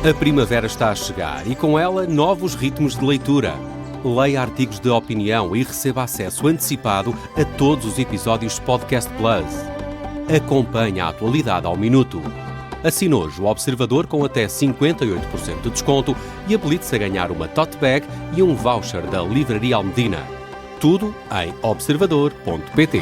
A primavera está a chegar e com ela novos ritmos de leitura. Leia artigos de opinião e receba acesso antecipado a todos os episódios de Podcast Plus. Acompanhe a atualidade ao minuto. Assine hoje o Observador com até 58% de desconto e habilite-se a ganhar uma tote bag e um voucher da Livraria Almedina. Tudo em observador.pt.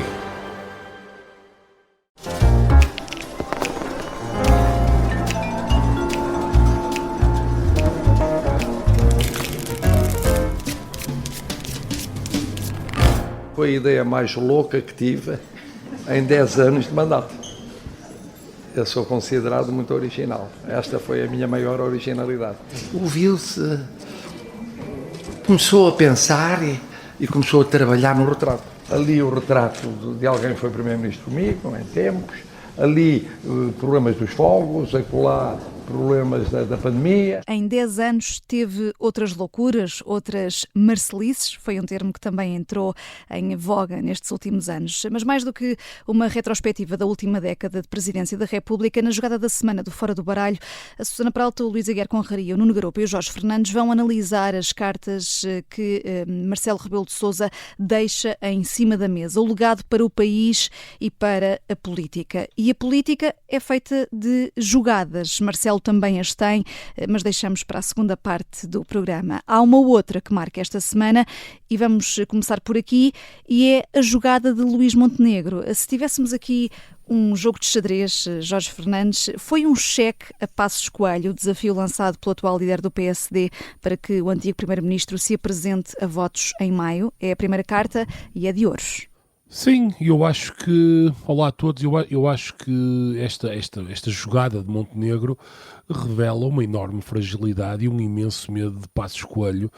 Foi a ideia mais louca que tive em 10 anos de mandato. Eu sou considerado muito original. Esta foi a minha maior originalidade. Ouviu-se, começou a pensar e começou a trabalhar no retrato. Ali o retrato de alguém que foi primeiro-ministro comigo, em tempos. Ali problemas dos fogos, acolá problemas da pandemia. Em 10 anos teve outras loucuras, outras marcelices, foi um termo que também entrou em voga nestes últimos anos. Mas mais do que uma retrospectiva da última década de presidência da República, na jogada da semana do Fora do Baralho, a Susana Peralta, o Luís Aguiar Conraria, o Nuno Garopa e o Jorge Fernandes vão analisar as cartas que Marcelo Rebelo de Sousa deixa em cima da mesa, o legado para o país e para a política. E a política é feita de jogadas. Marcelo também as tem, mas deixamos para a segunda parte do programa. Há uma outra que marca esta semana e vamos começar por aqui, e é a jogada de Luís Montenegro. Se tivéssemos aqui um jogo de xadrez, Jorge Fernandes, foi um cheque a Passos Coelho, o desafio lançado pelo atual líder do PSD para que o antigo primeiro-ministro se apresente a votos em maio. É a primeira carta e é de ouros. Sim, eu acho que, olá a todos, eu acho que esta jogada de Montenegro revela uma enorme fragilidade e um imenso medo de Passos Coelho,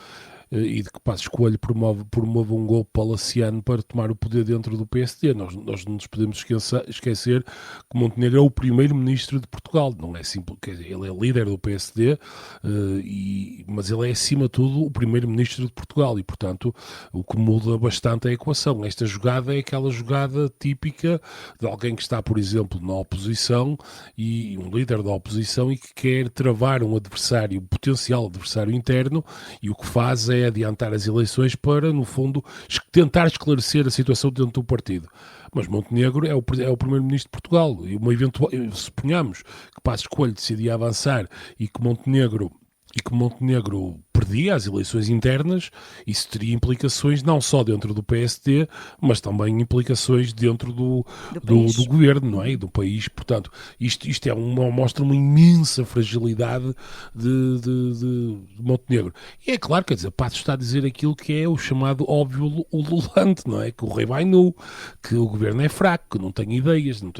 e de que Passos Coelho promove um golpe palaciano para tomar o poder dentro do PSD. Nós não nos podemos esquecer que Montenegro é o primeiro-ministro de Portugal. Não é simples, quer dizer, ele é líder do PSD, mas ele é, acima de tudo, o primeiro-ministro de Portugal e, portanto, o que muda bastante é a equação. Esta jogada é aquela jogada típica de alguém que está, por exemplo, na oposição, e um líder da oposição, e que quer travar um potencial adversário interno, e o que faz é adiantar as eleições para, no fundo, tentar esclarecer a situação dentro do partido. Mas Montenegro é o primeiro-ministro de Portugal, e suponhamos que Passos Coelho decidia avançar e que Montenegro perdia as eleições internas, isso teria implicações não só dentro do PSD, mas também implicações dentro do governo, não é? E do país. Portanto, isto mostra uma imensa fragilidade de Montenegro. E é claro, quer dizer, Passos está a dizer aquilo que é o chamado óbvio ululante, não é? Que o rei vai nu, que o governo é fraco, que não tem ideias, não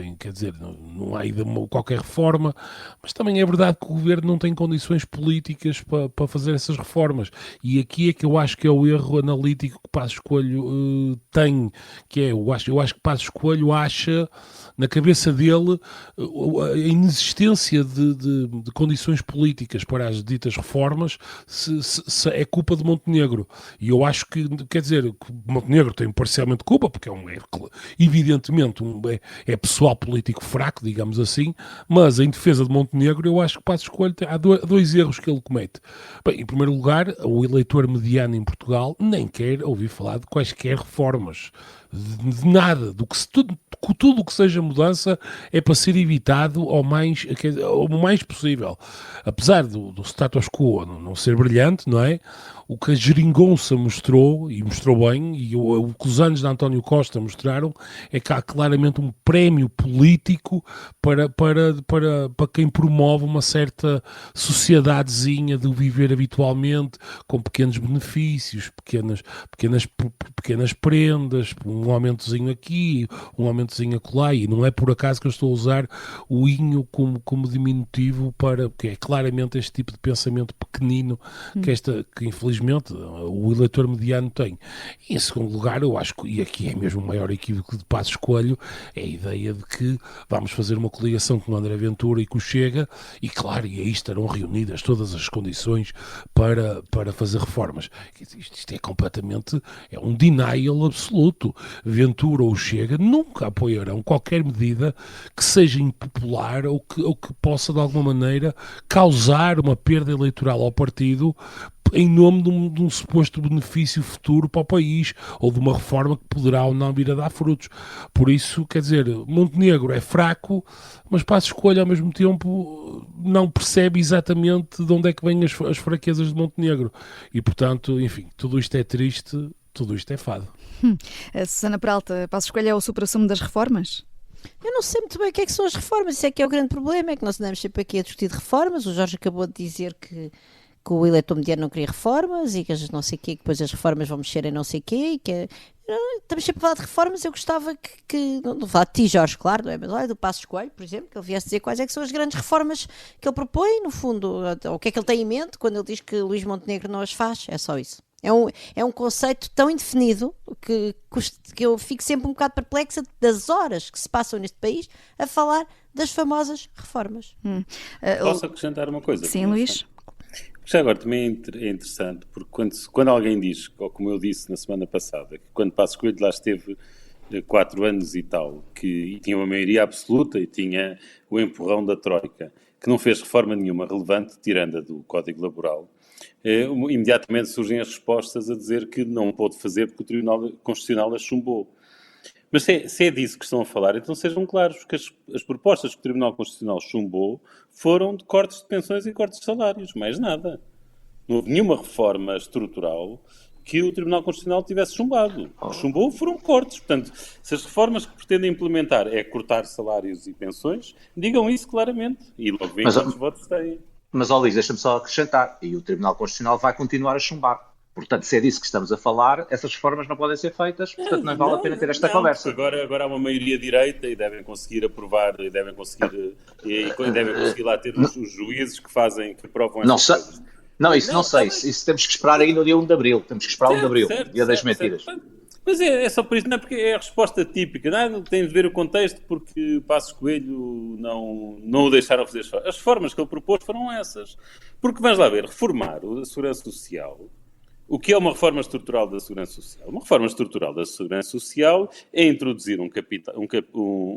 há qualquer reforma, mas também é verdade que o governo não tem condições políticas para fazer essas reformas. E aqui é que eu acho que é o erro analítico que Passos Coelho tem, que é, eu acho que Passos Coelho acha na cabeça dele a inexistência de condições políticas para as ditas reformas se é culpa de Montenegro. E eu acho que, quer dizer, que Montenegro tem parcialmente culpa, porque evidentemente é pessoal político fraco, digamos assim, mas em defesa de Montenegro eu acho que Passos Coelho há dois erros que ele comete. Bem, em primeiro lugar, o eleitor mediano em Portugal nem quer ouvir falar de quaisquer reformas. De nada, tudo o que seja mudança é para ser evitado o mais possível. Apesar do status quo não ser brilhante, não é? O que a geringonça mostrou, e mostrou bem, e o que os anos de António Costa mostraram, é que há claramente um prémio político para quem promove uma certa sociedadezinha de viver habitualmente, com pequenos benefícios, pequenas prendas, um aumentozinho aqui, um aumentozinho acolá, e não é por acaso que eu estou a usar o inho como diminutivo porque é claramente este tipo de pensamento pequenino que infelizmente o eleitor mediano tem. E, em segundo lugar, eu acho que, e aqui é mesmo o maior equívoco de Passos Coelho, é a ideia de que vamos fazer uma coligação com o André Ventura e com o Chega, e claro, e aí estarão reunidas todas as condições para fazer reformas. Isto é completamente, é um denial absoluto. Ventura ou Chega nunca apoiarão qualquer medida que seja impopular ou que possa, de alguma maneira, causar uma perda eleitoral ao partido em nome de um suposto benefício futuro para o país, ou de uma reforma que poderá ou não vir a dar frutos. Por isso, quer dizer, Montenegro é fraco, mas Passos Coelho, ao mesmo tempo, não percebe exatamente de onde é que vêm as fraquezas de Montenegro. E, portanto, enfim, tudo isto é triste, tudo isto é fado. Susana Peralta, Passos Coelho é o suprassumo das reformas? Eu não sei muito bem o que são as reformas, isso é que é o grande problema, é que nós andamos sempre aqui a discutir de reformas. O Jorge acabou de dizer que o eleitor mediano não queria reformas e que as não sei quê, que depois as reformas vão mexer em não sei quê, e que estamos sempre a falar de reformas. Eu gostava que não vou falar de ti, Jorge, claro, não é? Mas olha, do Passos Coelho, por exemplo, que ele viesse dizer quais é que são as grandes reformas que ele propõe, no fundo, o que é que ele tem em mente quando ele diz que Luís Montenegro não as faz. É só isso. É um conceito tão indefinido que eu fico sempre um bocado perplexa das horas que se passam neste país a falar das famosas reformas. Posso acrescentar uma coisa? Sim, Luís? Já agora também é interessante, porque quando alguém diz, como eu disse na semana passada, que quando Passos Coelho lá esteve 4 anos e tal, e tinha uma maioria absoluta e tinha o empurrão da Troika, que não fez reforma nenhuma relevante, tirando a do Código Laboral, imediatamente surgem as respostas a dizer que não pôde fazer porque o Tribunal Constitucional a chumbou. Mas se é disso que estão a falar, então sejam claros que as propostas que o Tribunal Constitucional chumbou foram de cortes de pensões e cortes de salários, mais nada. Não houve nenhuma reforma estrutural que o Tribunal Constitucional tivesse chumbado. O que chumbou foram cortes. Portanto, se as reformas que pretendem implementar é cortar salários e pensões, digam isso claramente. E logo veem quantos votos têm. Mas, Luís, deixa-me só acrescentar. E o Tribunal Constitucional vai continuar a chumbar. Portanto, se é disso que estamos a falar, essas reformas não podem ser feitas, portanto não vale a pena ter esta conversa. Agora há uma maioria direita e devem conseguir aprovar, e devem conseguir lá ter os juízes que aprovam essas coisas. Não, isso não sei. Isso temos que esperar aí no dia 1 de Abril. Temos que esperar 1 de Abril, dia das mentiras. Mas é só por isso, não é? Porque é a resposta típica. Não tem de ver o contexto, porque Passos Coelho não o deixaram fazer as reformas. As reformas que ele propôs foram essas. Porque, vamos lá ver, reformar a Segurança Social. O que é uma reforma estrutural da Segurança Social? Uma reforma estrutural da Segurança Social é introduzir um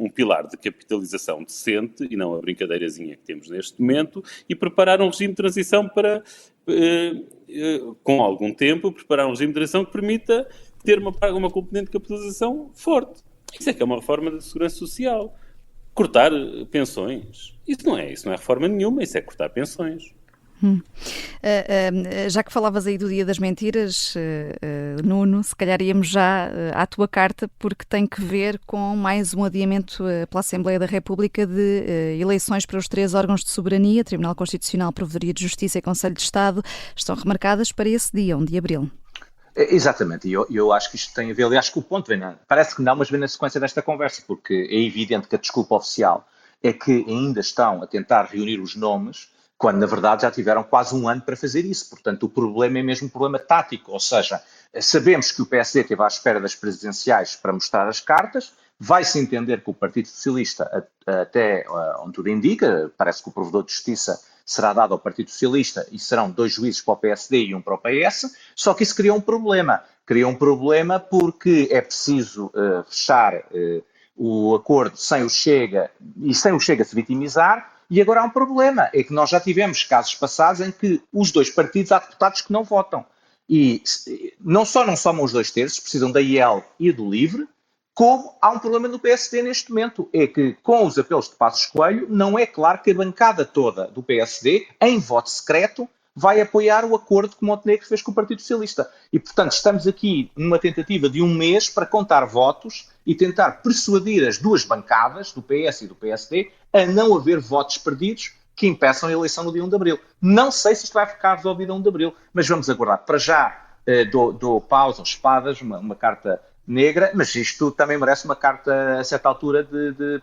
pilar de capitalização decente, e não a brincadeirazinha que temos neste momento, e preparar um regime de transição para, com algum tempo, preparar um regime de transição que permita ter uma componente de capitalização forte. Isso é que é uma reforma da Segurança Social. Cortar pensões. Isso não é reforma nenhuma, isso é cortar pensões. Já que falavas aí do Dia das Mentiras, Nuno, se calhar íamos já à tua carta, porque tem que ver com mais um adiamento pela Assembleia da República de eleições para os 3 órgãos de soberania, Tribunal Constitucional, Provedoria de Justiça e Conselho de Estado, estão remarcadas para esse dia, 1 de Abril. Exatamente, e eu acho que isto tem a ver, acho que o ponto parece que não, mas vem na sequência desta conversa, porque é evidente que a desculpa oficial é que ainda estão a tentar reunir os nomes, quando na verdade já tiveram quase 1 ano para fazer isso. Portanto, o problema é mesmo um problema tático, ou seja, sabemos que o PSD esteve à espera das presidenciais para mostrar as cartas, vai-se entender que o Partido Socialista, até onde tudo indica, parece que o Provedor de Justiça será dado ao Partido Socialista e serão 2 juízes para o PSD e 1 para o PS, só que isso cria um problema. Cria um problema porque é preciso fechar o acordo sem o Chega e sem o Chega se vitimizar. E agora há um problema, é que nós já tivemos casos passados em que os 2 partidos há deputados que não votam. E não só não somam os 2/3, precisam da IEL e do LIVRE, como há um problema no PSD neste momento, é que com os apelos de Passos Coelho, não é claro que a bancada toda do PSD, em voto secreto, vai apoiar o acordo que Montenegro fez com o Partido Socialista. E, portanto, estamos aqui numa tentativa de 1 mês para contar votos e tentar persuadir as 2 bancadas, do PS e do PSD, a não haver votos perdidos que impeçam a eleição no dia 1 de Abril. Não sei se isto vai ficar resolvido a 1 de Abril, mas vamos aguardar. Para já, dou paus ou espadas, uma carta negra, mas isto também merece uma carta, a certa altura,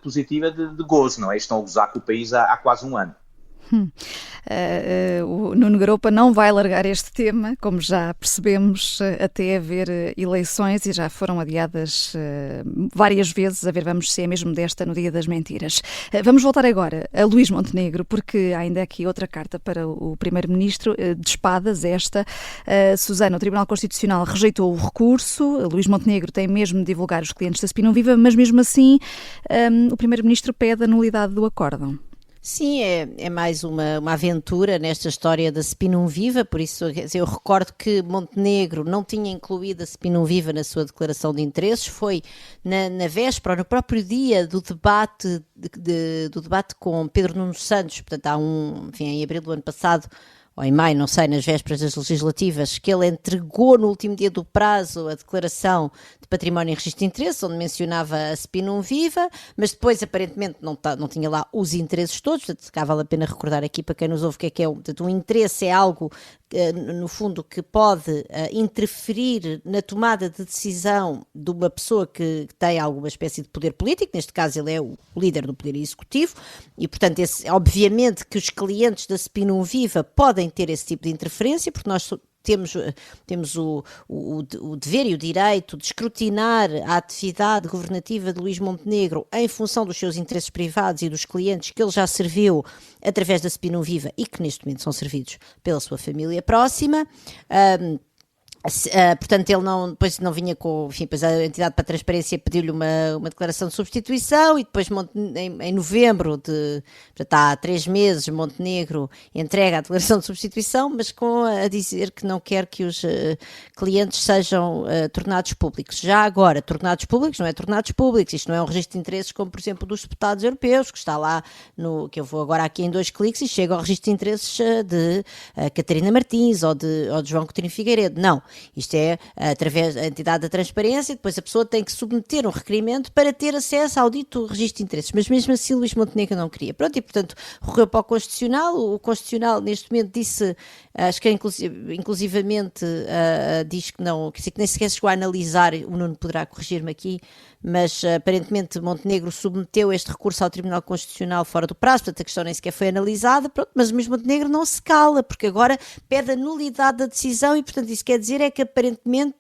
positiva de gozo, não é? Estão a gozar com o país há quase 1 ano. O Nuno Garopa não vai largar este tema, como já percebemos, até haver eleições, e já foram adiadas várias vezes. A ver, vamos se é mesmo desta no Dia das Mentiras. Vamos voltar agora a Luís Montenegro, porque há ainda aqui outra carta para o Primeiro-Ministro, de espadas esta. Susana, o Tribunal Constitucional rejeitou o recurso. Luís Montenegro tem mesmo de divulgar os clientes da Spinum Viva, mas mesmo assim o Primeiro-Ministro pede a nulidade do acórdão. Sim, é mais uma aventura nesta história da Spinum Viva, por isso eu recordo que Montenegro não tinha incluído a Spinum Viva na sua declaração de interesses, foi na véspera, no próprio dia do debate, do debate com Pedro Nuno Santos, portanto em abril do ano passado, ou em maio, não sei, nas vésperas das legislativas, que ele entregou no último dia do prazo a declaração de património em registro de interesse, onde mencionava a Spinum Viva, mas depois aparentemente não tinha lá os interesses todos, portanto cá vale a pena recordar aqui para quem nos ouve o que é. Portanto, um interesse é algo, no fundo, que pode interferir na tomada de decisão de uma pessoa que tem alguma espécie de poder político, neste caso ele é o líder do poder executivo, e portanto obviamente que os clientes da Spinum Viva podem ter esse tipo de interferência, porque nós temos o dever e o direito de escrutinar a atividade governativa de Luís Montenegro em função dos seus interesses privados e dos clientes que ele já serviu através da Spinum Viva e que neste momento são servidos pela sua família próxima. Portanto, ele depois não vinha com, enfim, depois a entidade para a transparência pediu-lhe uma declaração de substituição e depois em novembro, portanto, há 3 meses, Montenegro entrega a declaração de substituição, mas a dizer que não quer que os clientes sejam tornados públicos. Já agora, tornados públicos, não é tornados públicos, isto não é um registro de interesses como, por exemplo, dos deputados europeus, que está lá, que eu vou agora aqui em 2 cliques e chego ao registro de interesses de Catarina Martins ou de João Coutinho Figueiredo. Não. Isto é através da entidade da transparência, depois a pessoa tem que submeter um requerimento para ter acesso ao dito registro de interesses, mas mesmo assim Luís Montenegro não queria. Pronto, e portanto recorreu para o Constitucional, o Constitucional neste momento disse, acho que inclusivamente diz que não, que nem sequer chegou a analisar, o Nuno poderá corrigir-me aqui, mas aparentemente Montenegro submeteu este recurso ao Tribunal Constitucional fora do prazo, portanto a questão nem sequer foi analisada, pronto, mas o mesmo Montenegro não se cala, porque agora pede a nulidade da decisão e portanto isso quer dizer é que aparentemente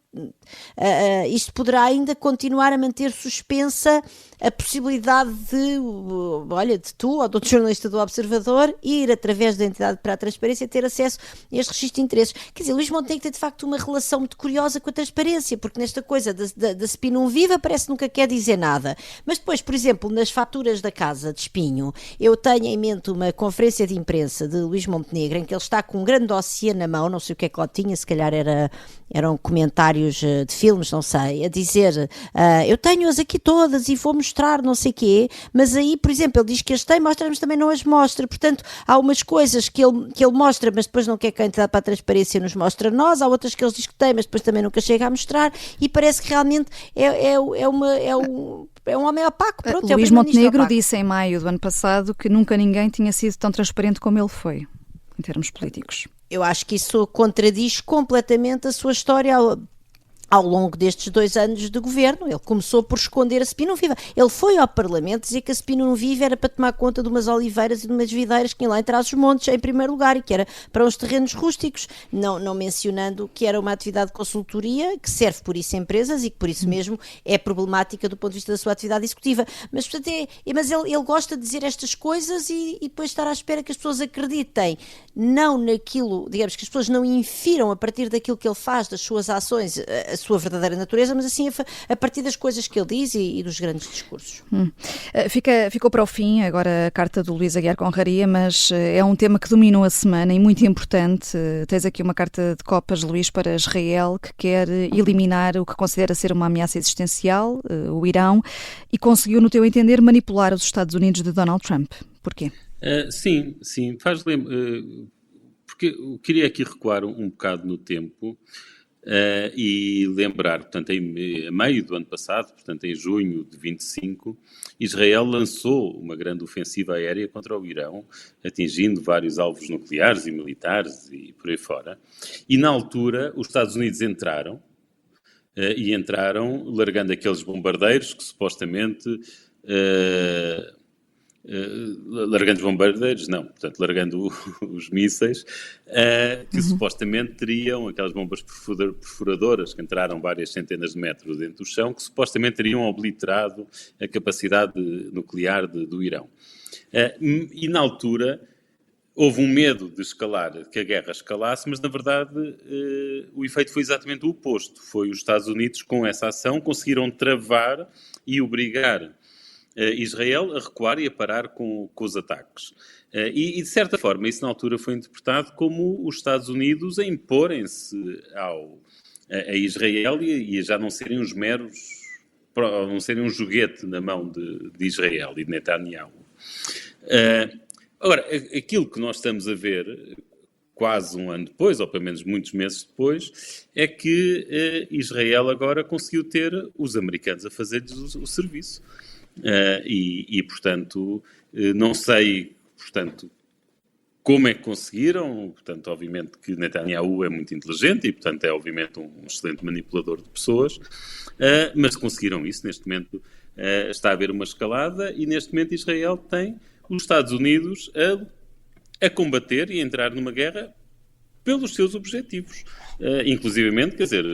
isto poderá ainda continuar a manter suspensa a possibilidade de tu ou de outro jornalista do Observador ir através da entidade para a transparência ter acesso a este registro de interesses. Quer dizer, Luís Montenegro tem de facto uma relação muito curiosa com a transparência, porque nesta coisa da Spinum Viva parece que nunca quer dizer nada, mas depois, por exemplo, nas faturas da casa de Espinho, eu tenho em mente uma conferência de imprensa de Luís Montenegro em que ele está com um grande dossiê na mão, não sei o que é que lá tinha, se calhar eram comentários de filmes, não sei, a dizer eu tenho-as aqui todas e vou mostrar não sei o quê, mas aí, por exemplo, ele diz que as tem, mostra-nos também não as mostra, portanto, há umas coisas que ele mostra, mas depois não quer que a entidade para a transparência nos mostre a nós, há outras que ele diz que tem, mas depois também nunca chega a mostrar, e parece que realmente é um homem opaco. Pronto, Luís Montenegro disse em maio do ano passado que nunca ninguém tinha sido tão transparente como ele foi, em termos políticos. Eu acho que isso contradiz completamente a sua história ao longo destes 2 anos de governo. Ele começou por esconder a Spinum Viva. Ele foi ao Parlamento dizer que a Spinum Viva era para tomar conta de umas oliveiras e de umas videiras que tinha lá em Trás-os-Montes, em primeiro lugar, e que era para uns terrenos rústicos, não mencionando que era uma atividade de consultoria que serve por isso a empresas e que por isso mesmo é problemática do ponto de vista da sua atividade executiva. Mas, portanto, mas ele gosta de dizer estas coisas e depois estar à espera que as pessoas acreditem, não naquilo, digamos, que as pessoas não infiram a partir daquilo que ele faz, das suas ações, a sua verdadeira natureza, mas assim a partir das coisas que ele diz e dos grandes discursos. Ficou para o fim agora a carta do Luís Aguiar Conraria, mas é um tema que dominou a semana e muito importante. Tens aqui uma carta de copas, Luís, para Israel, que quer eliminar o que considera ser uma ameaça existencial, o Irão, e conseguiu, no teu entender, manipular os Estados Unidos de Donald Trump. Porquê? Sim, faz lembrar, porque eu queria aqui recuar um bocado no tempo e lembrar, portanto, a meio do ano passado, portanto, em junho de 25, Israel lançou uma grande ofensiva aérea contra o Irão, atingindo vários alvos nucleares e militares e por aí fora. E, na altura, os Estados Unidos entraram largando aqueles bombardeiros que supostamente largando os bombardeiros, não, portanto, largando os mísseis, que supostamente teriam aquelas bombas perfuradoras que entraram várias centenas de metros dentro do chão, que supostamente teriam obliterado a capacidade nuclear do Irão. E na altura houve um medo de escalar, que a guerra escalasse, mas na verdade o efeito foi exatamente o oposto. Foi os Estados Unidos, com essa ação, conseguiram travar e obrigar Israel a recuar e a parar com os ataques. E, de certa forma, isso na altura foi interpretado como os Estados Unidos a imporem-se a Israel e a já não serem os meros, não serem um joguete na mão de Israel e de Netanyahu. Agora, aquilo que nós estamos a ver, quase um ano depois, ou pelo menos muitos meses depois, é que Israel agora conseguiu ter os americanos a fazer-lhes o serviço. Portanto, não sei, portanto, como é que conseguiram. Portanto, obviamente que Netanyahu é muito inteligente e, portanto, é obviamente um excelente manipulador de pessoas, mas conseguiram isso. Neste momento está a haver uma escalada e, neste momento, Israel tem os Estados Unidos a combater e a entrar numa guerra pelos seus objetivos. Inclusivamente, quer dizer,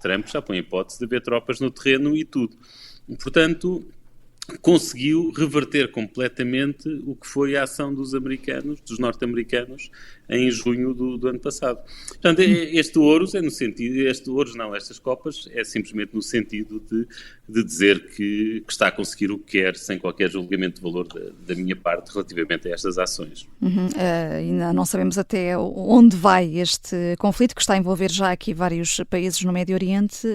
Trump já põe a hipótese de haver tropas no terreno e tudo. Portanto, conseguiu reverter completamente o que foi a ação dos americanos, dos norte-americanos, em junho do ano passado. Portanto, estas Copas é simplesmente no sentido de dizer que está a conseguir o que quer, sem qualquer julgamento de valor da minha parte relativamente a estas ações. Ainda não sabemos até onde vai este conflito, que está a envolver já aqui vários países no Médio Oriente,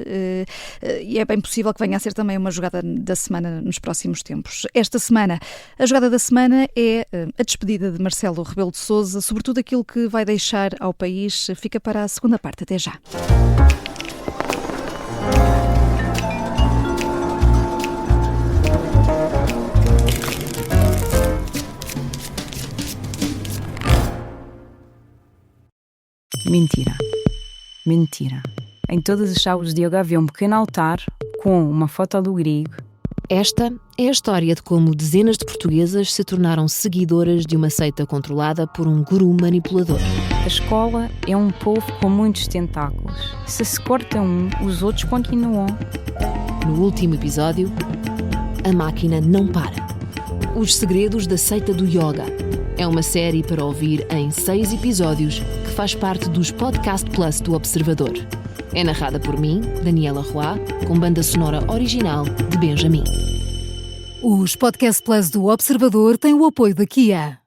e é bem possível que venha a ser também uma jogada da semana nos próximos tempos. Esta semana, a jogada da semana é a despedida de Marcelo Rebelo de Sousa, sobretudo aquilo que vai deixar ao país. Fica para a segunda parte. Até já. Mentira. Mentira. Em todas as chaves de yoga havia um pequeno altar com uma foto do grego. Esta é a história de como dezenas de portuguesas se tornaram seguidoras de uma seita controlada por um guru manipulador. A escola é um povo com muitos tentáculos. Se corta um, os outros continuam. No último episódio, a máquina não para. Os segredos da seita do yoga. É uma série para ouvir em 6 episódios que faz parte dos Podcast Plus do Observador. É narrada por mim, Daniela Roy, com banda sonora original de Benjamin. Os Podcast Plus do Observador têm o apoio da Kia.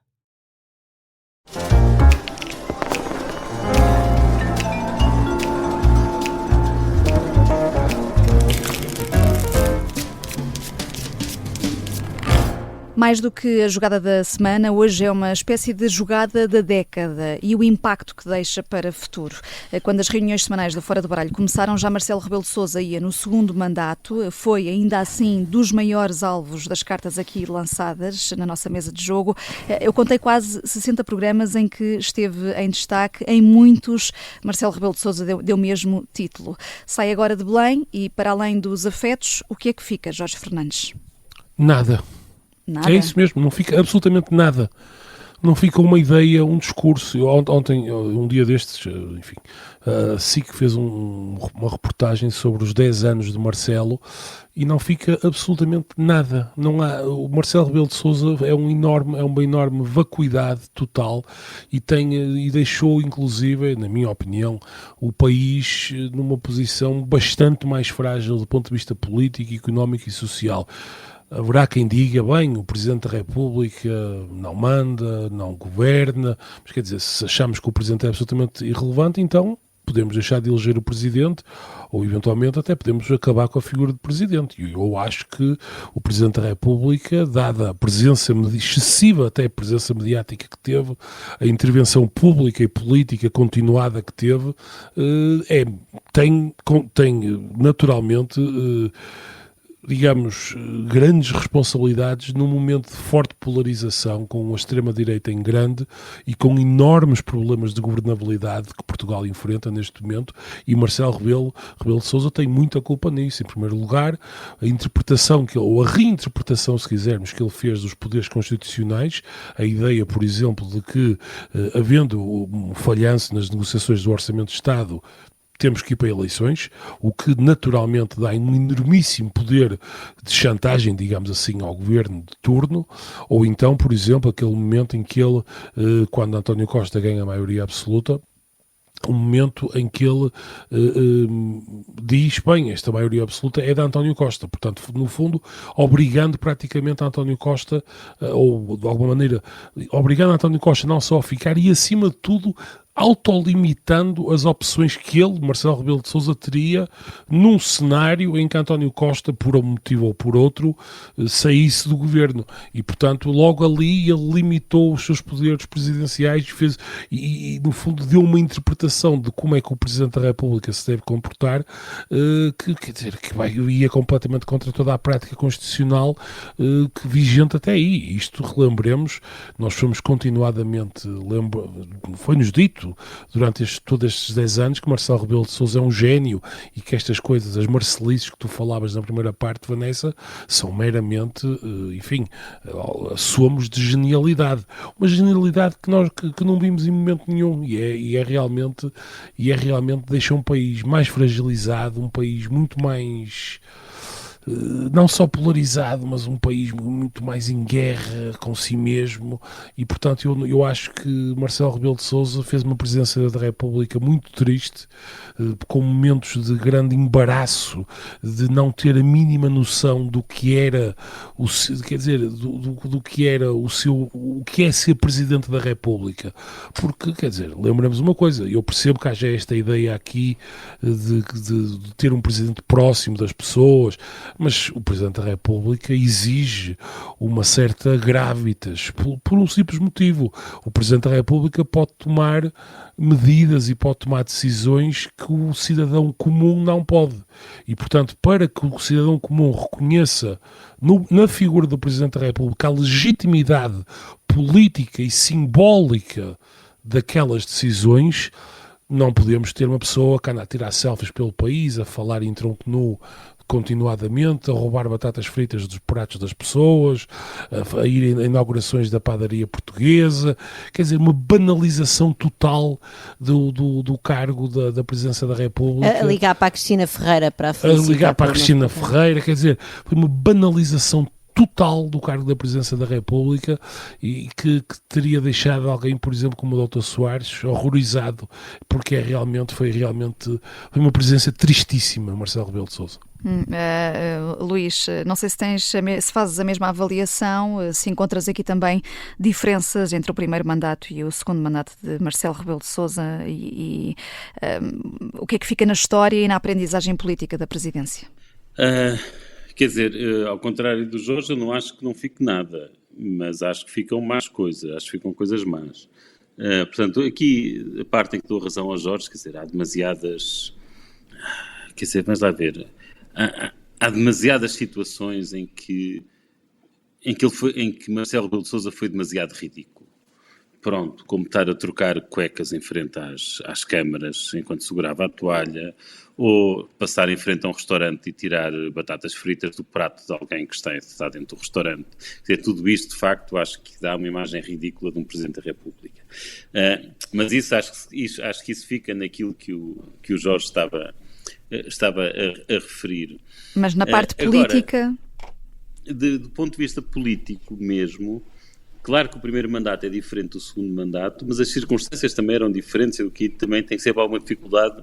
Mais do que a jogada da semana, hoje é uma espécie de jogada da década e o impacto que deixa para o futuro. Quando as reuniões semanais do Fora do Baralho começaram, já Marcelo Rebelo de Sousa ia no segundo mandato, foi ainda assim dos maiores alvos das cartas aqui lançadas na nossa mesa de jogo. Eu contei quase 60 programas em que esteve em destaque, em muitos Marcelo Rebelo de Sousa deu mesmo título. Sai agora de Belém e, para além dos afetos, o que é que fica, Jorge Fernandes? Nada. Nada. É isso mesmo, não fica absolutamente nada. Não fica uma ideia, um discurso. Ontem, um dia destes, enfim, a SIC fez uma reportagem sobre os 10 anos de Marcelo e não fica absolutamente nada. Não há, o Marcelo Rebelo de Sousa é uma enorme vacuidade total e deixou, inclusive, na minha opinião, o país numa posição bastante mais frágil do ponto de vista político, económico e social. Haverá quem diga, bem, o Presidente da República não manda, não governa, mas quer dizer, se achamos que o Presidente é absolutamente irrelevante, então podemos deixar de eleger o Presidente ou, eventualmente, até podemos acabar com a figura de Presidente. E eu acho que o Presidente da República, dada a presença excessiva, até a presença mediática que teve, a intervenção pública e política continuada que teve, tem naturalmente... digamos, grandes responsabilidades num momento de forte polarização, com a extrema-direita em grande e com enormes problemas de governabilidade que Portugal enfrenta neste momento, e Marcelo Rebelo de Sousa tem muita culpa nisso. Em primeiro lugar, a interpretação, ou a reinterpretação, se quisermos, que ele fez dos poderes constitucionais, a ideia, por exemplo, de que, havendo um falhanço nas negociações do Orçamento de Estado, temos que ir para eleições, o que naturalmente dá um enormíssimo poder de chantagem, digamos assim, ao governo de turno, ou então, por exemplo, aquele momento em que ele, quando António Costa ganha a maioria absoluta, um momento em que ele diz, bem, esta maioria absoluta é de António Costa, portanto, no fundo, obrigando praticamente António Costa, ou de alguma maneira, obrigando António Costa não só a ficar, e acima de tudo, autolimitando as opções que ele, Marcelo Rebelo de Sousa, teria num cenário em que António Costa, por um motivo ou por outro, saísse do governo. E, portanto, logo ali ele limitou os seus poderes presidenciais e no fundo, deu uma interpretação de como é que o Presidente da República se deve comportar, que quer dizer, que ia completamente contra toda a prática constitucional que vigente até aí. Isto, relembremos, nós fomos continuadamente, foi-nos dito durante todos estes 10 anos que Marcelo Rebelo de Sousa é um gênio e que estas coisas, as marcelices que tu falavas na primeira parte, Vanessa, são meramente, enfim, somos de genialidade. Uma genialidade que não vimos em momento nenhum e é realmente deixa um país mais fragilizado, um país muito mais... não só polarizado, mas um país muito mais em guerra com si mesmo, e portanto eu acho que Marcelo Rebelo de Sousa fez uma presidência da República muito triste, com momentos de grande embaraço, de não ter a mínima noção do que era do que era o que é ser Presidente da República, porque, quer dizer, lembramos uma coisa, eu percebo que haja esta ideia aqui de ter um Presidente próximo das pessoas, mas o Presidente da República exige uma certa gravitas, por um simples motivo. O Presidente da República pode tomar medidas e pode tomar decisões que o cidadão comum não pode. E, portanto, para que o cidadão comum reconheça na figura do Presidente da República a legitimidade política e simbólica daquelas decisões, não podemos ter uma pessoa que anda a tirar selfies pelo país, a falar em tronco nu continuadamente, a roubar batatas fritas dos pratos das pessoas, a ir a inaugurações da padaria portuguesa, quer dizer, uma banalização total do cargo da Presidência da República. A ligar para a Cristina Ferreira para quer dizer, foi uma banalização total do cargo da Presidência da República e que teria deixado alguém, por exemplo, como o Dr. Soares, horrorizado, porque foi realmente uma presidência tristíssima, Marcelo Rebelo de Sousa. Luís, não sei se fazes a mesma avaliação, se encontras aqui também diferenças entre o primeiro mandato e o segundo mandato de Marcelo Rebelo de Sousa e o que é que fica na história e na aprendizagem política da presidência? Quer dizer, ao contrário do Jorge, eu não acho que não fique nada, mas acho que ficam más coisas, acho que ficam coisas más. Portanto, aqui a parte em que dou razão ao Jorge, quer dizer, há demasiadas... Quer dizer, vamos lá ver... Há demasiadas situações em que Marcelo Rebelo de Sousa foi demasiado ridículo. Pronto, como estar a trocar cuecas em frente às câmaras enquanto segurava a toalha, ou passar em frente a um restaurante e tirar batatas fritas do prato de alguém que está dentro do restaurante. Quer dizer, tudo isto, de facto, acho que dá uma imagem ridícula de um Presidente da República. Mas isso, acho que isso fica naquilo que o Jorge estava a referir. Mas na parte política... Agora, do ponto de vista político mesmo, claro que o primeiro mandato é diferente do segundo mandato, mas as circunstâncias também eram diferentes, o que também tem sempre alguma dificuldade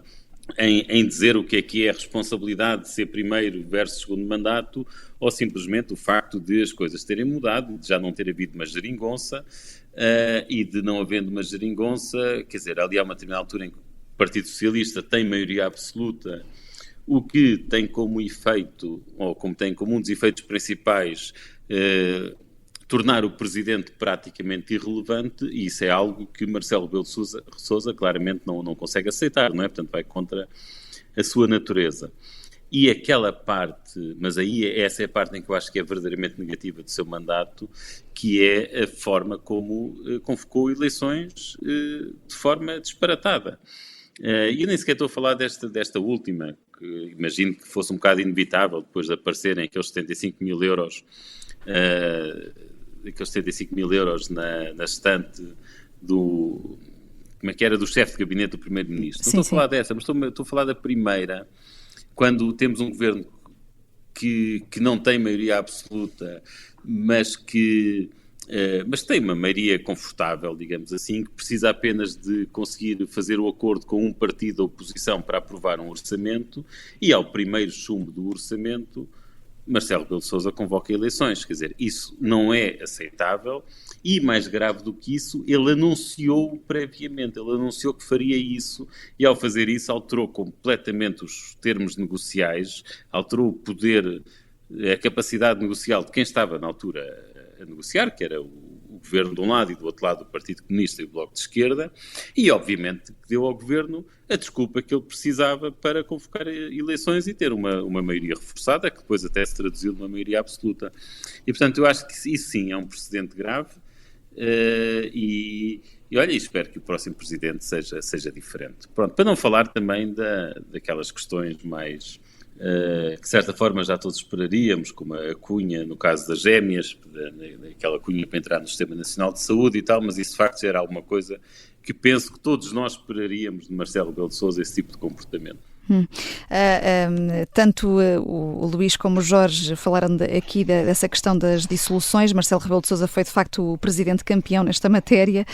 em dizer o que é a responsabilidade de ser primeiro versus segundo mandato, ou simplesmente o facto de as coisas terem mudado, de já não ter havido uma geringonça, e de não havendo uma geringonça, quer dizer, ali há uma determinada altura em que o Partido Socialista tem maioria absoluta, o que tem como efeito, ou como tem como um dos efeitos principais, tornar o Presidente praticamente irrelevante, e isso é algo que Marcelo Rebelo de Sousa claramente não consegue aceitar, não é? Portanto, vai contra a sua natureza. E aquela parte, mas aí essa é a parte em que eu acho que é verdadeiramente negativa do seu mandato, que é a forma como convocou eleições de forma disparatada. E eu nem sequer estou a falar desta última, que imagino que fosse um bocado inevitável depois de aparecerem aqueles 75 mil euros na estante do... Como é que era? Do chefe de gabinete do primeiro-ministro. Não estou a falar dessa, mas estou a falar da primeira, quando temos um governo que não tem maioria absoluta, mas tem uma maioria confortável, digamos assim, que precisa apenas de conseguir fazer o acordo com um partido da oposição para aprovar um orçamento, e ao primeiro chumbo do orçamento, Marcelo Rebelo de Sousa convoca eleições. Quer dizer, isso não é aceitável, e mais grave do que isso, ele anunciou previamente, ele anunciou que faria isso, e ao fazer isso alterou completamente os termos negociais, alterou o poder, a capacidade negocial de quem estava na altura a negociar, que era o governo de um lado e do outro lado o Partido Comunista e o Bloco de Esquerda, e obviamente deu ao governo a desculpa que ele precisava para convocar eleições e ter uma maioria reforçada, que depois até se traduziu numa maioria absoluta. E portanto eu acho que isso sim é um precedente grave, e olha, espero que o próximo presidente seja diferente. Pronto, para não falar também daquelas questões mais... que de certa forma já todos esperaríamos, como a cunha no caso das gêmeas, aquela cunha para entrar no Sistema Nacional de Saúde e tal, mas isso de facto já era alguma coisa que penso que todos nós esperaríamos de Marcelo Rebelo de Sousa, esse tipo de comportamento. Tanto o Luís como o Jorge falaram aqui dessa questão das dissoluções. Marcelo Rebelo de Sousa foi de facto o presidente campeão nesta matéria.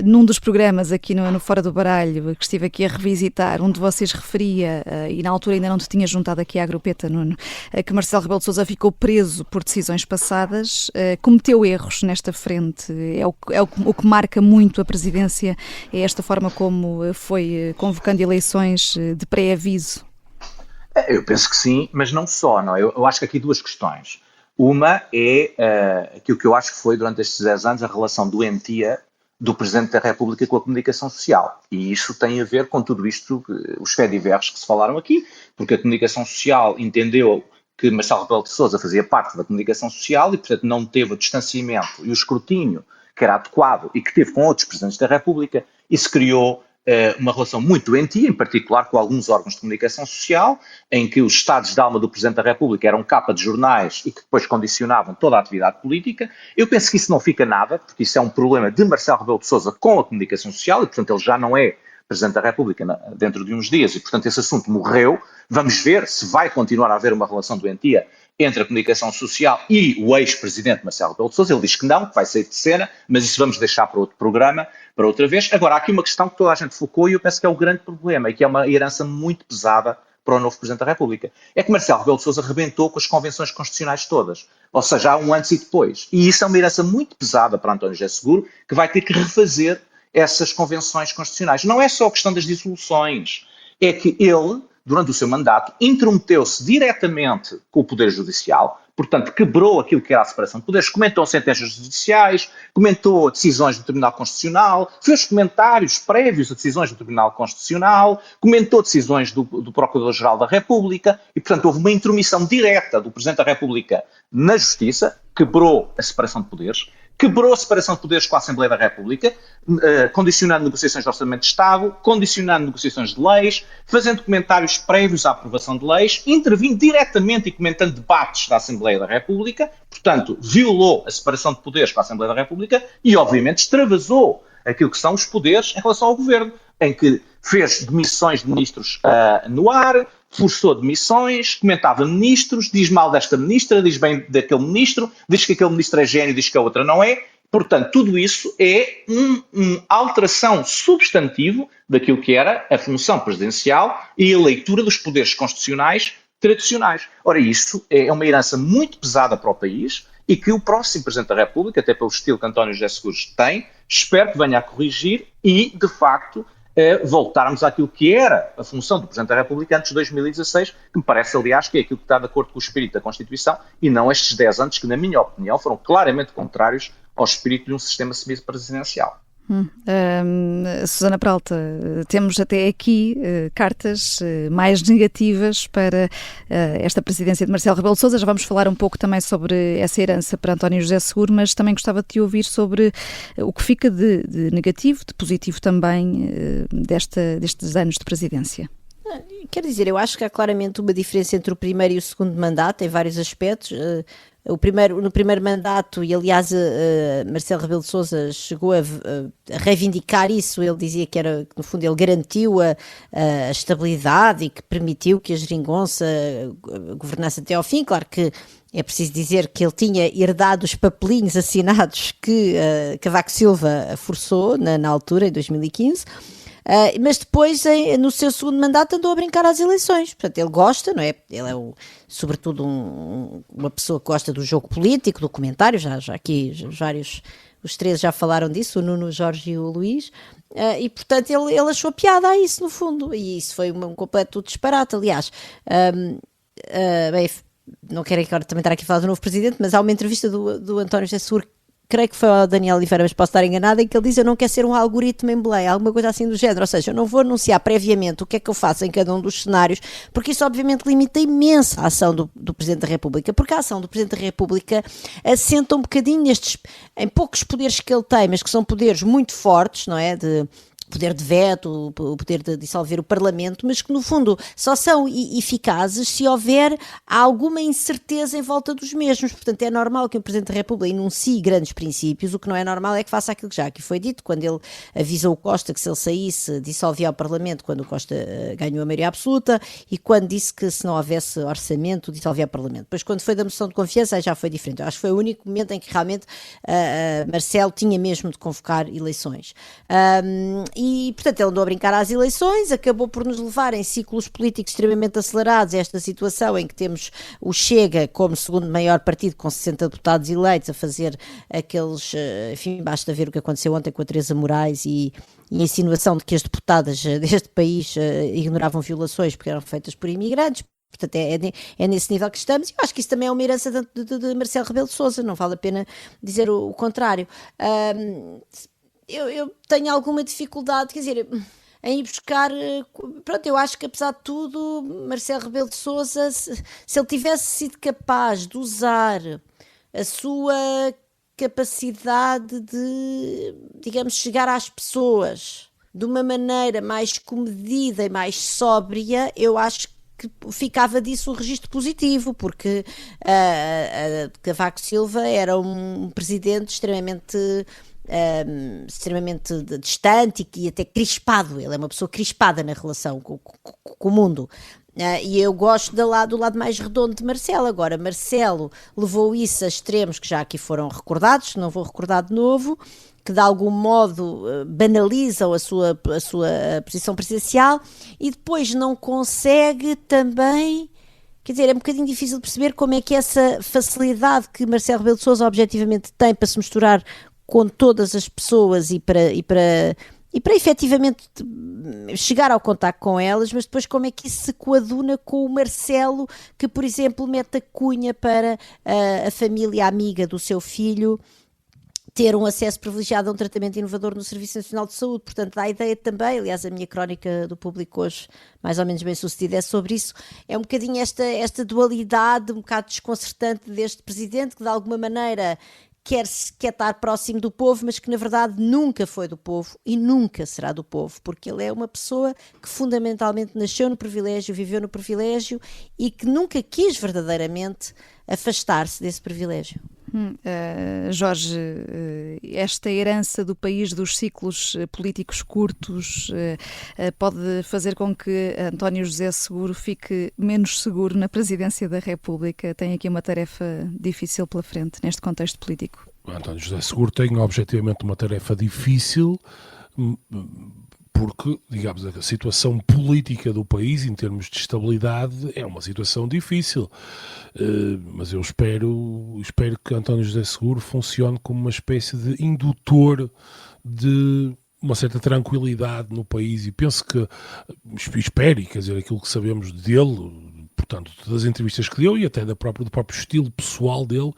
Num dos programas aqui no Fora do Baralho, que estive aqui a revisitar, um de vocês referia, e na altura ainda não te tinha juntado aqui à grupeta, Nuno, que Marcelo Rebelo de Sousa ficou preso por decisões passadas, cometeu erros nesta frente. O que marca muito a presidência é esta forma como foi convocando eleições de pré-aviso. Eu penso que sim, mas não só. Não? Eu acho que aqui duas questões. Uma é aquilo que eu acho que foi durante estes 10 anos a relação doentia do Presidente da República com a comunicação social. E isso tem a ver com tudo isto, os faits-divers que se falaram aqui, porque a comunicação social entendeu que Marcelo Rebelo de Sousa fazia parte da comunicação social e, portanto, não teve o distanciamento e o escrutínio que era adequado e que teve com outros Presidentes da República. Isso criou uma relação muito doentia, em particular com alguns órgãos de comunicação social, em que os estados de alma do Presidente da República eram capa de jornais e que depois condicionavam toda a atividade política. Eu penso que isso não fica nada, porque isso é um problema de Marcelo Rebelo de Sousa com a comunicação social, e portanto ele já não é Presidente da República dentro de uns dias, e portanto esse assunto morreu. Vamos ver se vai continuar a haver uma relação doentia entre a comunicação social e o ex-presidente Marcelo Rebelo de Sousa. Ele diz que não, que vai sair de cena, mas isso vamos deixar para outro programa, para outra vez. Agora, há aqui uma questão que toda a gente focou e eu penso que é o grande problema, e que é uma herança muito pesada para o novo Presidente da República. É que Marcelo Rebelo de Sousa arrebentou com as convenções constitucionais todas, ou seja, há um antes e depois. E isso é uma herança muito pesada para António José Seguro, que vai ter que refazer essas convenções constitucionais. Não é só a questão das dissoluções, é que ele, durante o seu mandato, intrometeu-se diretamente com o Poder Judicial, portanto, quebrou aquilo que era a separação de poderes, comentou sentenças judiciais, comentou decisões do Tribunal Constitucional, fez comentários prévios a decisões do Tribunal Constitucional, comentou decisões do Procurador-Geral da República, e, portanto, houve uma intromissão direta do Presidente da República na Justiça, quebrou a separação de poderes, quebrou a separação de poderes com a Assembleia da República, condicionando negociações de Orçamento de Estado, condicionando negociações de leis, fazendo comentários prévios à aprovação de leis, intervindo diretamente e comentando debates da Assembleia da República, portanto, violou a separação de poderes com a Assembleia da República e, obviamente, extravasou aquilo que são os poderes em relação ao Governo, em que fez demissões de ministros no ar, forçou demissões, comentava ministros, diz mal desta ministra, diz bem daquele ministro, diz que aquele ministro é gênio, diz que a outra não é. Portanto, tudo isso é uma alteração substantiva daquilo que era a função presidencial e a leitura dos poderes constitucionais tradicionais. Ora, isso é uma herança muito pesada para o país e que o próximo Presidente da República, até pelo estilo que António José Seguro tem, espero que venha a corrigir e, de facto, voltarmos àquilo que era a função do Presidente da República antes de 2016, que me parece, aliás, que é aquilo que está de acordo com o espírito da Constituição e não estes 10 anos que, na minha opinião, foram claramente contrários ao espírito de um sistema semipresidencial. Susana Peralta, temos até aqui cartas mais negativas para esta presidência de Marcelo Rebelo de Sousa. Já vamos falar um pouco também sobre essa herança para António José Seguro, mas também gostava de te ouvir sobre o que fica de negativo, de positivo também destes anos de presidência. Quer dizer, eu acho que há claramente uma diferença entre o primeiro e o segundo mandato em vários aspectos. No primeiro mandato, e aliás Marcelo Rebelo de Sousa chegou a reivindicar isso, ele dizia que no fundo ele garantiu a estabilidade e que permitiu que a geringonça governasse até ao fim. Claro que é preciso dizer que ele tinha herdado os papelinhos assinados que Cavaco Silva forçou na altura, em 2015. Mas depois, no seu segundo mandato, andou a brincar às eleições. Portanto, ele gosta, não é? Ele é, sobretudo, uma pessoa que gosta do jogo político, do comentário. Já aqui os três já falaram disso, o Nuno, o Jorge e o Luís. E, portanto, ele achou piada a isso, no fundo. E isso foi um completo disparate, aliás. Bem, não quero agora também estar aqui a falar do novo presidente, mas há uma entrevista do António José Seguro, creio que foi ao Daniel Oliveira, mas posso estar enganada, em que ele diz: eu não quero ser um algoritmo em Belém, alguma coisa assim do género, ou seja, eu não vou anunciar previamente o que é que eu faço em cada um dos cenários, porque isso obviamente limita imenso a ação do Presidente da República, porque a ação do Presidente da República assenta um bocadinho em poucos poderes que ele tem, mas que são poderes muito fortes, não é, poder de veto, o poder de dissolver o Parlamento, mas que no fundo só são eficazes se houver alguma incerteza em volta dos mesmos. Portanto, é normal que o Presidente da República enuncie grandes princípios. O que não é normal é que faça aquilo que já aqui foi dito, quando ele avisou o Costa que se ele saísse dissolvia o Parlamento, quando o Costa ganhou a maioria absoluta, e quando disse que se não houvesse orçamento dissolvia o Parlamento. Depois, quando foi da moção de confiança, aí já foi diferente. Eu acho que foi o único momento em que realmente Marcelo tinha mesmo de convocar eleições. E, portanto, ele andou a brincar às eleições, acabou por nos levar em ciclos políticos extremamente acelerados a esta situação em que temos o Chega como segundo maior partido com 60 deputados eleitos a fazer aqueles, enfim, basta ver o que aconteceu ontem com a Teresa Moraes e a insinuação de que as deputadas deste país ignoravam violações porque eram feitas por imigrantes. Portanto, é nesse nível que estamos. Eu acho que isso também é uma herança de Marcelo Rebelo de Sousa, não vale a pena dizer o contrário. Eu tenho alguma dificuldade, quer dizer, em ir buscar. Pronto, eu acho que apesar de tudo, Marcelo Rebelo de Sousa, se ele tivesse sido capaz de usar a sua capacidade de, digamos, chegar às pessoas de uma maneira mais comedida e mais sóbria, eu acho que ficava disso um registro positivo, porque Cavaco Silva era um presidente extremamente distante e até crispado. Ele é uma pessoa crispada na relação com o mundo. E eu gosto do lado mais redondo de Marcelo. Agora, Marcelo levou isso a extremos que já aqui foram recordados, não vou recordar de novo, que de algum modo banalizam a sua posição presidencial, e depois não consegue também. Quer dizer, é um bocadinho difícil de perceber como é que essa facilidade que Marcelo Rebelo de Sousa objetivamente tem para se misturar com todas as pessoas e para efetivamente chegar ao contacto com elas, mas depois como é que isso se coaduna com o Marcelo, que, por exemplo, mete a cunha para a família amiga do seu filho ter um acesso privilegiado a um tratamento inovador no Serviço Nacional de Saúde. Portanto, dá a ideia também, aliás, a minha crónica do Público hoje, mais ou menos bem sucedida, é sobre isso. É um bocadinho esta dualidade, um bocado desconcertante deste presidente, que de alguma maneira quer estar próximo do povo, mas que na verdade nunca foi do povo e nunca será do povo, porque ele é uma pessoa que fundamentalmente nasceu no privilégio, viveu no privilégio e que nunca quis verdadeiramente afastar-se desse privilégio. Jorge, esta herança do país dos ciclos políticos curtos pode fazer com que António José Seguro fique menos seguro na presidência da República? Tem aqui uma tarefa difícil pela frente neste contexto político. António José Seguro tem objetivamente uma tarefa difícil, porque, digamos, a situação política do país, em termos de estabilidade, é uma situação difícil. Mas eu espero que António José Seguro funcione como uma espécie de indutor de uma certa tranquilidade no país, e penso que, espero, quer dizer, aquilo que sabemos dele, por portanto, das entrevistas que deu e até do próprio estilo pessoal dele,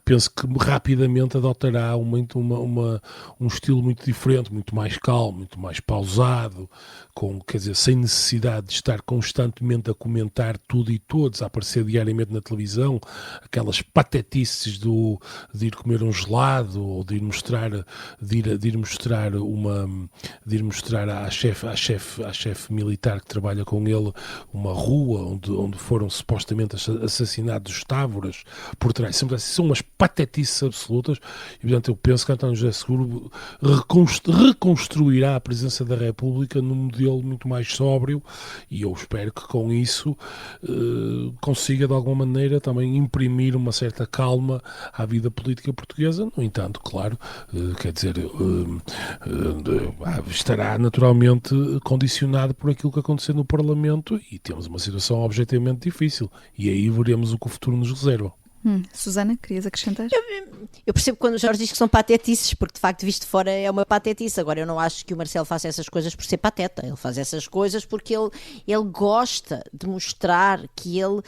penso que rapidamente adotará um estilo muito diferente, muito mais calmo, muito mais pausado, quer dizer, sem necessidade de estar constantemente a comentar tudo e todos, a aparecer diariamente na televisão, aquelas patetices de ir comer um gelado ou de ir mostrar à chefe militar que trabalha com ele uma rua onde foram supostamente assassinados os távoras por trás. Sempre assim, são umas patetices absolutas e, portanto, eu penso que António José Seguro reconstruirá a presidência da República num modelo muito mais sóbrio e eu espero que com isso consiga de alguma maneira também imprimir uma certa calma à vida política portuguesa. No entanto, claro, quer dizer, estará naturalmente condicionado por aquilo que aconteceu no Parlamento e temos uma situação objetivamente difícil e aí veremos o que o futuro nos reserva. Susana, querias acrescentar? Eu percebo quando o Jorge diz que são patetices, porque de facto visto de fora é uma patetice. Agora eu não acho que o Marcelo faça essas coisas por ser pateta, ele faz essas coisas porque ele gosta de mostrar que ele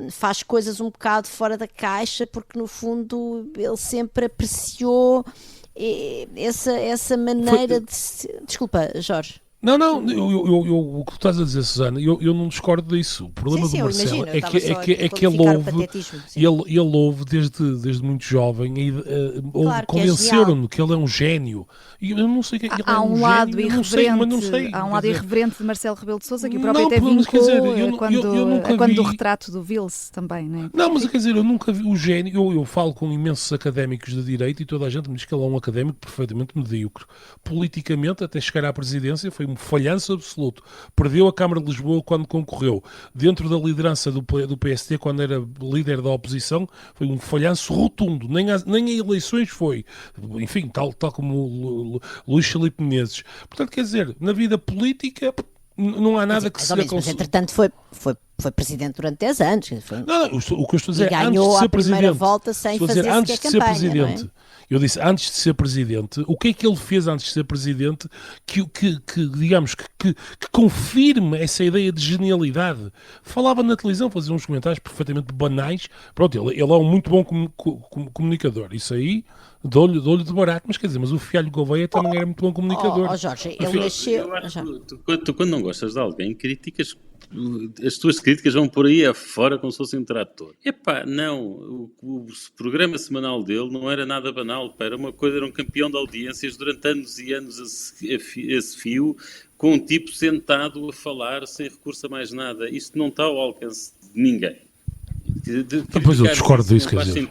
faz coisas um bocado fora da caixa, porque no fundo ele sempre apreciou essa maneira de... Desculpa, Jorge. Não, o que tu estás a dizer, Susana, eu não discordo disso. O problema do Marcelo é que ele ouve desde muito jovem e convenceram-no que ele é um gênio. E eu não sei o que é que ele é um lado gênio. Irreverente, há um lado irreverente de Marcelo Rebelo de Sousa que o próprio até vincou quando o retrato do Vils também, não é? Não, mas quer dizer, eu nunca vi o gênio. Eu falo com imensos académicos de direito e toda a gente me diz que ele é um académico perfeitamente medíocre. Politicamente, até chegar à presidência, foi um falhanço absoluto. Perdeu a Câmara de Lisboa quando concorreu. Dentro da liderança do PSD, quando era líder da oposição, foi um falhanço rotundo. Nem a eleições foi. Enfim, tal como o Luís Filipe Menezes. Portanto, quer dizer, na vida política não há nada que se aconselhe. Mas, entretanto, foi presidente durante 10 anos. O que eu estou a dizer, ganhou a primeira volta sem fazer campanha, não é? Eu disse, antes de ser presidente, o que é que ele fez antes de ser presidente que digamos, que confirme essa ideia de genialidade? Falava na televisão, fazia uns comentários perfeitamente banais. Pronto, ele é um muito bom comunicador. Isso aí, dou-lhe de barato. Mas quer dizer, mas o Fialho Gouveia também era muito bom comunicador. Jorge, ele nasceu... Tu quando não gostas de alguém, criticas... As tuas críticas vão por aí afora como se fosse um trator. Não, o programa semanal dele não era nada banal, era uma coisa, era um campeão de audiências durante anos e anos esse fio, com um tipo sentado a falar sem recurso a mais nada. Isto não está ao alcance de ninguém. Depois eu discordo disso, quer dizer.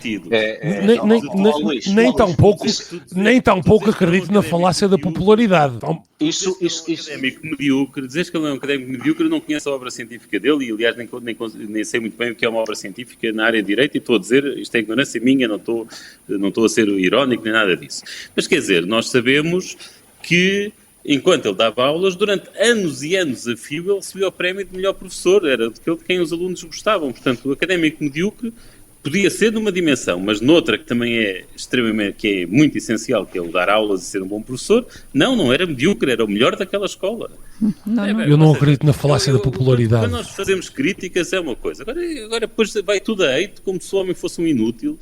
Nem tão pouco acredito na falácia da popularidade. Isso académico medíocre, dizes que ele é um académico medíocre, eu não conheço a obra científica dele e, aliás, nem sei muito bem o que é uma obra científica na área de direito e estou a dizer, isto é ignorância minha, não estou a ser irónico nem nada disso. Mas, quer dizer, nós sabemos que enquanto ele dava aulas, durante anos e anos a fio, ele recebia o prémio de melhor professor, era de quem os alunos gostavam. Portanto, o académico medíocre podia ser numa dimensão, mas noutra que também é extremamente, que é muito essencial, que é o dar aulas e ser um bom professor, não era medíocre, era o melhor daquela escola. Eu não acredito na falácia da popularidade. Quando nós fazemos críticas é uma coisa, agora depois vai tudo a hate, como se o homem fosse um inútil,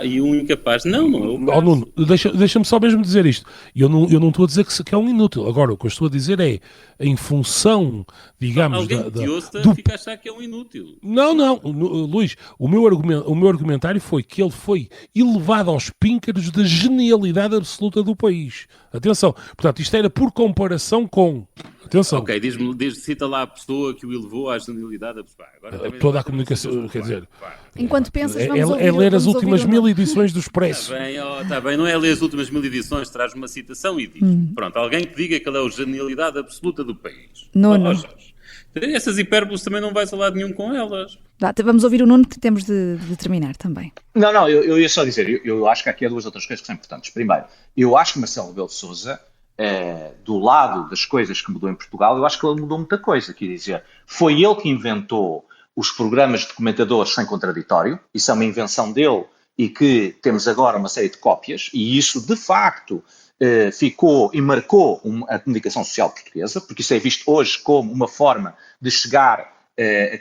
e um incapaz. Não é o caso. Nuno, deixa-me só mesmo dizer isto. Eu não estou a dizer que é um inútil. Agora, o que eu estou a dizer é, em função, digamos... Alguém que te ouça fica a achar que é um inútil. Não, Luís, o meu argumentário foi que ele foi elevado aos píncaros da genialidade absoluta do país. Atenção, portanto, isto era por comparação com... Atenção. Ok, cita lá a pessoa que o elevou à genialidade absoluta. Toda a comunicação, quer dizer... Enquanto pensas, vamos ouvir... É ler as últimas 1000 edições do Expresso. Está bem, não é ler as últimas 1000 edições, traz uma citação e diz, pronto, alguém que diga que ele é a genialidade absoluta do país. Não. Essas hipérboles também não vais a lado nenhum com elas. Vamos ouvir o Nuno, que temos de terminar também. Não, eu ia só dizer, eu acho que aqui há duas outras coisas que são importantes. Primeiro, eu acho que Marcelo Rebelo de Sousa, do lado das coisas que mudou em Portugal, eu acho que ele mudou muita coisa. Quer dizer, foi ele que inventou os programas de comentadores sem contraditório, isso é uma invenção dele e que temos agora uma série de cópias, e isso de facto ficou e marcou a comunicação social portuguesa, porque isso é visto hoje como uma forma de chegar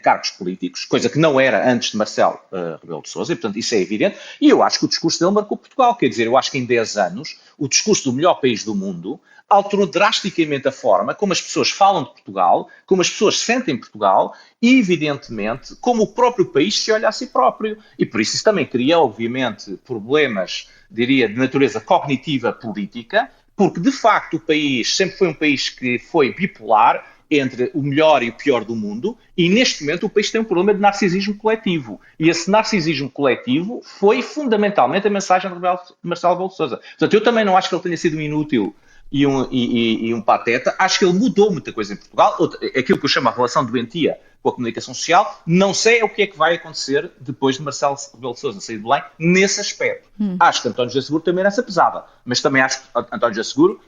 cargos políticos, coisa que não era antes de Marcelo Rebelo de Sousa, e portanto isso é evidente, e eu acho que o discurso dele marcou Portugal, quer dizer, eu acho que em 10 anos o discurso do melhor país do mundo alterou drasticamente a forma como as pessoas falam de Portugal, como as pessoas sentem Portugal e, evidentemente, como o próprio país se olha a si próprio. E por isso também cria, obviamente, problemas, diria, de natureza cognitiva política, porque, de facto, o país sempre foi um país que foi bipolar entre o melhor e o pior do mundo, e neste momento o país tem um problema de narcisismo coletivo. E esse narcisismo coletivo foi fundamentalmente a mensagem de Marcelo Rebelo de Sousa. Portanto, eu também não acho que ele tenha sido um inútil e um pateta. Acho que ele mudou muita coisa em Portugal. Aquilo que eu chamo a relação doentia com a comunicação social, não sei o que é que vai acontecer depois de Marcelo Rebelo de Sousa sair de Belém nesse aspecto. Acho que António José Seguro também nessa pesada, mas também acho que António José Seguro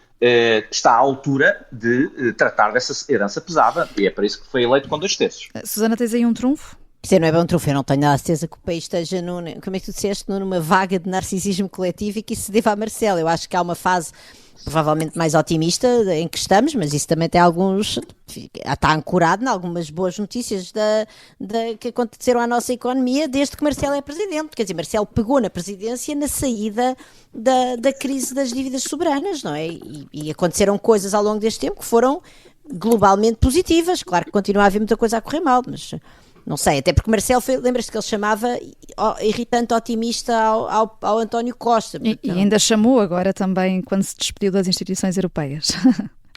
está à altura de tratar dessa herança pesada, e é para isso que foi eleito com 2 terços. Susana, tens aí um trunfo? Isso não é bem um trunfo, eu não tenho a certeza que o país esteja como é que tu disseste, numa vaga de narcisismo coletivo e que isso se deva a Marcelo. Eu acho que há uma fase provavelmente mais otimista em que estamos, mas isso também tem está ancorado em algumas boas notícias que aconteceram à nossa economia desde que Marcelo é presidente. Quer dizer, Marcelo pegou na presidência na saída da crise das dívidas soberanas, não é? E aconteceram coisas ao longo deste tempo que foram globalmente positivas. Claro que continua a haver muita coisa a correr mal, mas não sei, até porque Marcelo lembras-te que ele chamava irritante otimista ao António Costa. E ainda chamou agora também quando se despediu das instituições europeias.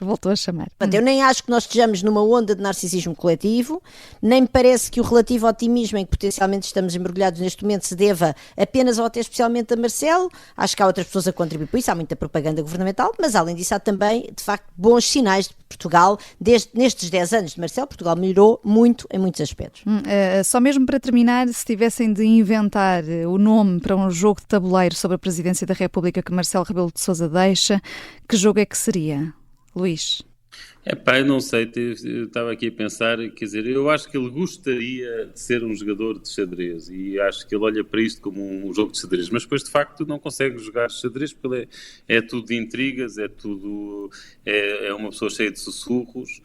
Voltou a chamar. Eu nem acho que nós estejamos numa onda de narcisismo coletivo, nem me parece que o relativo otimismo em que potencialmente estamos embrulhados neste momento se deva apenas ou até especialmente a Marcelo. Acho que há outras pessoas a contribuir por isso, há muita propaganda governamental, mas além disso há também, de facto, bons sinais de Portugal. Nestes 10 anos de Marcelo, Portugal melhorou muito em muitos aspectos. Só mesmo para terminar, se tivessem de inventar o nome para um jogo de tabuleiro sobre a presidência da República que Marcelo Rebelo de Sousa deixa, que jogo é que seria? Luís? Eu não sei, eu estava aqui a pensar, quer dizer, eu acho que ele gostaria de ser um jogador de xadrez e acho que ele olha para isto como um jogo de xadrez, mas depois de facto não consegue jogar xadrez porque ele é tudo de intrigas, é uma pessoa cheia de sussurros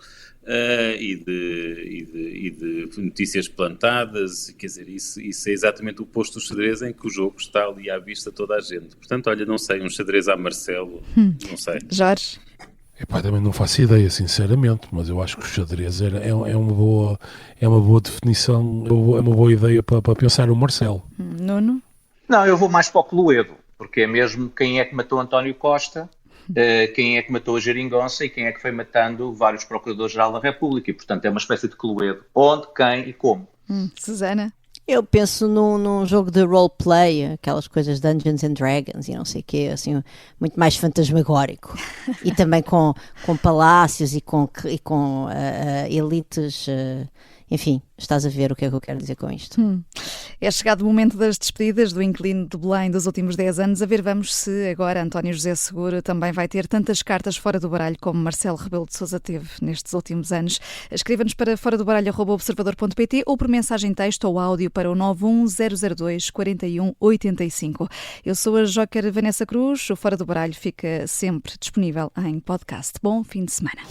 e de notícias plantadas, quer dizer, isso é exatamente o posto do xadrez em que o jogo está ali à vista de toda a gente. Portanto, olha, não sei, um xadrez a Marcelo, não sei. Jorge? Também não faço ideia, sinceramente, mas eu acho que o xadrez é uma boa definição, é uma boa ideia para pensar no Marcelo. Nuno? Não, eu vou mais para o Cluedo, porque é mesmo quem é que matou António Costa, quem é que matou a Geringonça e quem é que foi matando vários procuradores-geral da República, e portanto é uma espécie de Cluedo. Onde, quem e como. Susana? Eu penso num jogo de roleplay, aquelas coisas Dungeons and Dragons e não sei o quê, assim, muito mais fantasmagórico. E também com palácios e com elites, enfim, estás a ver o que é que eu quero dizer com isto. É chegado o momento das despedidas do inquilino de Belém dos últimos 10 anos. A ver, vamos se agora António José Seguro também vai ter tantas cartas fora do baralho como Marcelo Rebelo de Sousa teve nestes últimos anos. Escreva-nos para foradobaralho@observador.pt ou por mensagem texto ou áudio para o 91002 4185. Eu sou a Jóquer Vanessa Cruz. O Fora do Baralho fica sempre disponível em podcast. Bom fim de semana.